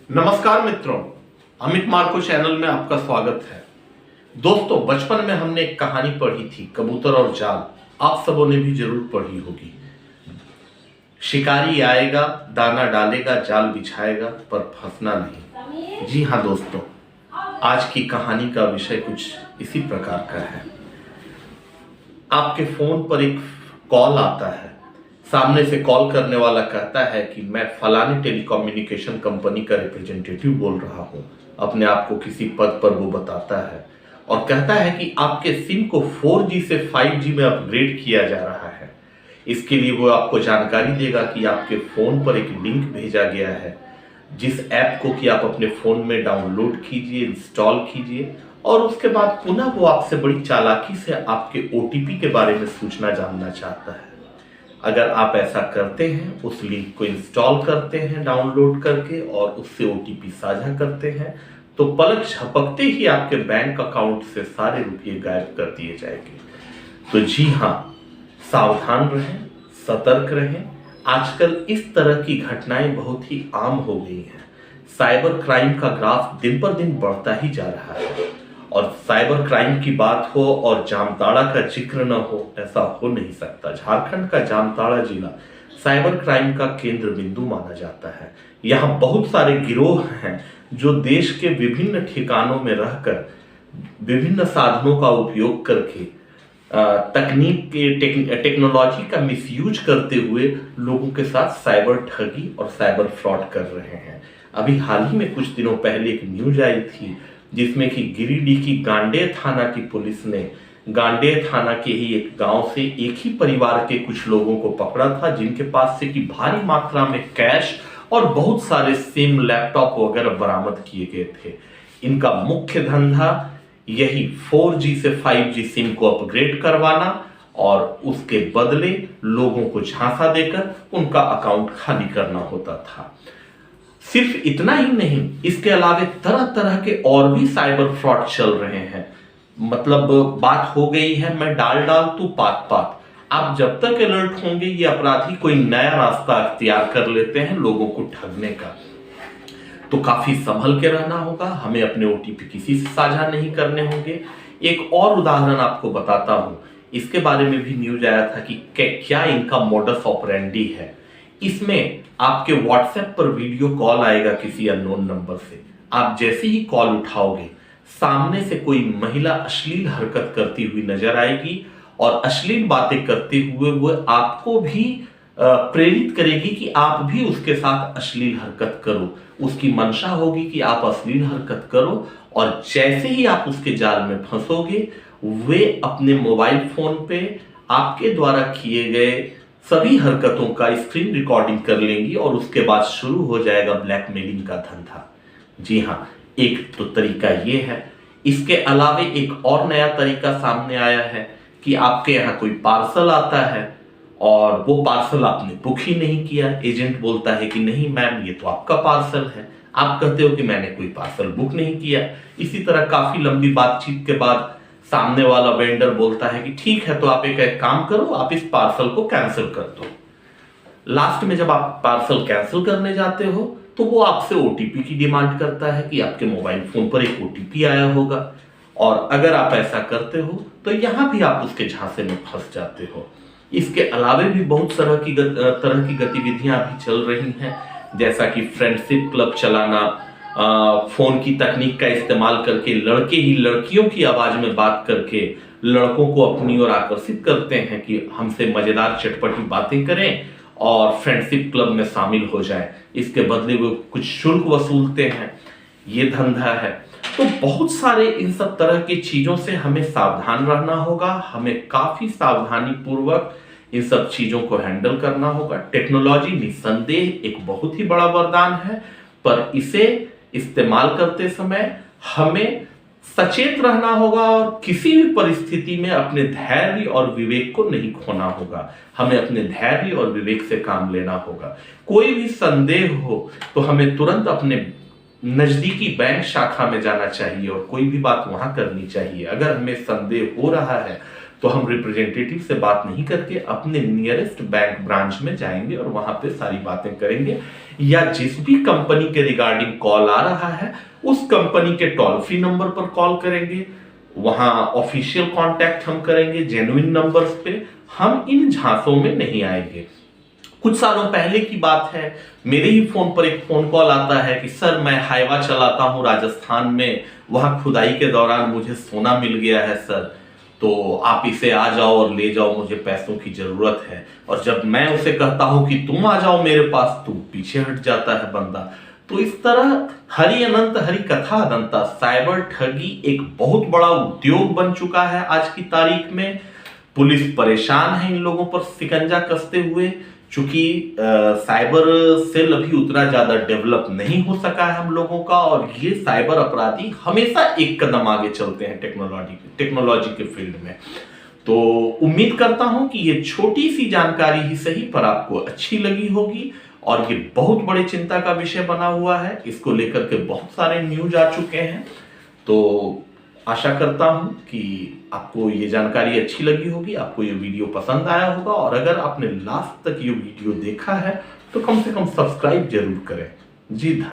नमस्कार मित्रों, Amit Marco channel में आपका स्वागत है। दोस्तों, बचपन में हमने एक कहानी पढ़ी थी, कबूतर और जाल। आप सबों ने भी जरूर पढ़ी होगी। शिकारी आएगा, दाना डालेगा, जाल बिछाएगा, पर फंसना नहीं। जी हाँ दोस्तों, आज की कहानी का विषय कुछ इसी प्रकार का है। आपके फोन पर एक कॉल आता है। सामने से कॉल करने वाला कहता है कि मैं फलानी टेलीकम्युनिकेशन कंपनी का रिप्रेजेंटेटिव बोल रहा हूँ। अपने आप को किसी पद पर वो बताता है और कहता है कि आपके सिम को 4G से 5G में अपग्रेड किया जा रहा है। इसके लिए वो आपको जानकारी देगा कि आपके फोन पर एक लिंक भेजा गया है, जिस ऐप को कि आप अपने फोन में डाउनलोड कीजिए, इंस्टॉल कीजिए, और उसके बाद पुनः वो आपसे बड़ी चालाकी से आपके OTP के बारे में सूचना जानना चाहता है। अगर आप ऐसा करते हैं, उस लिंक को इंस्टॉल करते हैं डाउनलोड करके और उससे OTP साझा करते हैं, तो पलक झपकते ही आपके बैंक अकाउंट से सारे रुपये गायब कर दिए जाएंगे। तो जी हाँ, सावधान रहें, सतर्क रहें। आजकल इस तरह की घटनाएं बहुत ही आम हो गई हैं। साइबर क्राइम का ग्राफ दिन पर दिन बढ़ता ही जा रहा है, और साइबर क्राइम की बात हो और जामताड़ा का जिक्र न हो, ऐसा हो नहीं सकता। झारखंड का जामताड़ा जिला साइबर क्राइम का केंद्र बिंदु माना जाता है। यहाँ बहुत सारे गिरोह हैं जो देश के विभिन्न ठिकानों में रहकर विभिन्न साधनों का उपयोग करके तकनीक के टेक्नोलॉजी का मिसयूज करते हुए लोगों के साथ साइबर ठगी और साइबर फ्रॉड कर रहे हैं। अभी हाल ही में कुछ दिनों पहले एक न्यूज आई थी जिसमें कि गिरिडीह की गांडेय थाना की पुलिस ने गांडेय थाना के ही एक गांव से एक ही परिवार के कुछ लोगों को पकड़ा था, जिनके पास से कि भारी मात्रा में कैश और बहुत सारे सिम, लैपटॉप वगैरह बरामद किए गए थे। इनका मुख्य धंधा यही 4G से 5G सिम को अपग्रेड करवाना और उसके बदले लोगों को झांसा देकर उनका अकाउंट खाली करना होता था। सिर्फ इतना ही नहीं, इसके अलावे तरह तरह के और भी साइबर फ्रॉड चल रहे हैं। मतलब बात हो गई है मैं डाल तू पात पात। आप जब तक अलर्ट होंगे, ये अपराधी कोई नया रास्ता अख्तियार कर लेते हैं लोगों को ठगने का। तो काफी संभल के रहना होगा। हमें अपने OTP किसी से साझा नहीं करने होंगे। एक और उदाहरण आपको बताता हूं, इसके बारे में भी न्यूज आया था कि क्या इनका मोडस ऑपरेंडी है। इसमें आपके WhatsApp पर वीडियो कॉल आएगा किसी अननोन नंबर से। आप जैसे ही कॉल उठाओगे, सामने से कोई महिला अश्लील हरकत करती हुई नजर आएगी और अश्लील बातें करते हुए वो आपको भी प्रेरित करेगी कि आप भी उसके साथ अश्लील हरकत करो। उसकी मंशा होगी कि आप अश्लील हरकत करो, और जैसे ही आप उसके जाल में फंसोगे, वे अपने मोबाइल फोन पे आपके द्वारा किए गए सभी हरकतों का स्क्रीन रिकॉर्डिंग कर लेंगी और उसके बाद शुरू हो जाएगा ब्लैकमेलिंग का धंधा। जी हाँ, एक तो तरीका ये है। इसके अलावे एक और नया तरीका सामने आया है कि आपके यहाँ कोई पार्सल आता है और वो पार्सल आपने बुक ही नहीं किया। एजेंट बोलता है कि नहीं मैम, ये तो आपका पार्सल है। आप कहते हो कि मैंने कोई पार्सल बुक नहीं किया। इसी तरह काफी लंबी बातचीत के बाद सामने वाला वेंडर बोलता है कि ठीक है, तो आप एक काम करो, आप इस पार्सल को कैंसिल कर दो। लास्ट में जब आप पार्सल कैंसिल करने जाते हो तो वो आपसे OTP की डिमांड करता है कि आपके मोबाइल फोन पर एक OTP आया होगा, और अगर आप ऐसा करते हो तो यहां भी आप उसके झांसे में फंस जाते हो। इसके अलावे भी बहुत तरह की गतिविधियां अभी चल रही हैं, जैसा कि फ्रेंडशिप क्लब चलाना, फोन की तकनीक का इस्तेमाल करके लड़के ही लड़कियों की आवाज में बात करके लड़कों को अपनी ओर आकर्षित करते हैं कि हमसे मजेदार चटपटी बातें करें और फ्रेंडशिप क्लब में शामिल हो जाएं। इसके बदले वो कुछ शुल्क वसूलते हैं। ये धंधा है। तो बहुत सारे इन सब तरह की चीजों से हमें सावधान रहना होगा। हमें काफी सावधानी पूर्वक इन सब चीजों को हैंडल करना होगा। टेक्नोलॉजी निस्संदेह एक बहुत ही बड़ा वरदान है, पर इसे इस्तेमाल करते समय हमें सचेत रहना होगा और किसी भी परिस्थिति में अपने धैर्य और विवेक को नहीं खोना होगा। हमें अपने धैर्य और विवेक से काम लेना होगा। कोई भी संदेह हो तो हमें तुरंत अपने नजदीकी बैंक शाखा में जाना चाहिए और कोई भी बात वहां करनी चाहिए। अगर हमें संदेह हो रहा है तो हम रिप्रेजेंटेटिव से बात नहीं करके अपने नियरेस्ट बैंक ब्रांच में जाएंगे और वहां पे सारी बातें करेंगे, या जिस भी कंपनी के रिगार्डिंग कॉल आ रहा है उस कंपनी के टोल फ्री नंबर पर कॉल करेंगे, वहां ऑफिशियल कांटेक्ट हम करेंगे जेन्युइन नंबर्स पे। हम इन झांसों में नहीं आएंगे। कुछ सालों पहले की बात है, मेरे ही फोन पर एक फोन कॉल आता है कि सर मैं हाईवा चलाता हूं राजस्थान में, वहां खुदाई के दौरान मुझे सोना मिल गया है सर, तो आप इसे आ जाओ और ले जाओ, मुझे पैसों की जरूरत है। और जब मैं उसे कहता हूं कि तुम आ जाओ मेरे पास, तो पीछे हट जाता है बंदा। तो इस तरह हरि अनंत हरि कथा अनंता, साइबर ठगी एक बहुत बड़ा उद्योग बन चुका है आज की तारीख में। पुलिस परेशान है इन लोगों पर शिकंजा कसते हुए, चूंकि साइबर सेल अभी उतना ज्यादा डेवलप नहीं हो सका है हम लोगों का, और ये साइबर अपराधी हमेशा एक कदम आगे चलते हैं टेक्नोलॉजी के फील्ड में। तो उम्मीद करता हूं कि ये छोटी सी जानकारी ही सही पर आपको अच्छी लगी होगी, और ये बहुत बड़ी चिंता का विषय बना हुआ है। इसको लेकर के बहुत सारे न्यूज आ चुके हैं। तो आशा करता हूं कि आपको ये जानकारी अच्छी लगी होगी, आपको ये वीडियो पसंद आया होगा, और अगर आपने लास्ट तक ये वीडियो देखा है तो कम से कम सब्सक्राइब जरूर करें। जी धन्यवाद।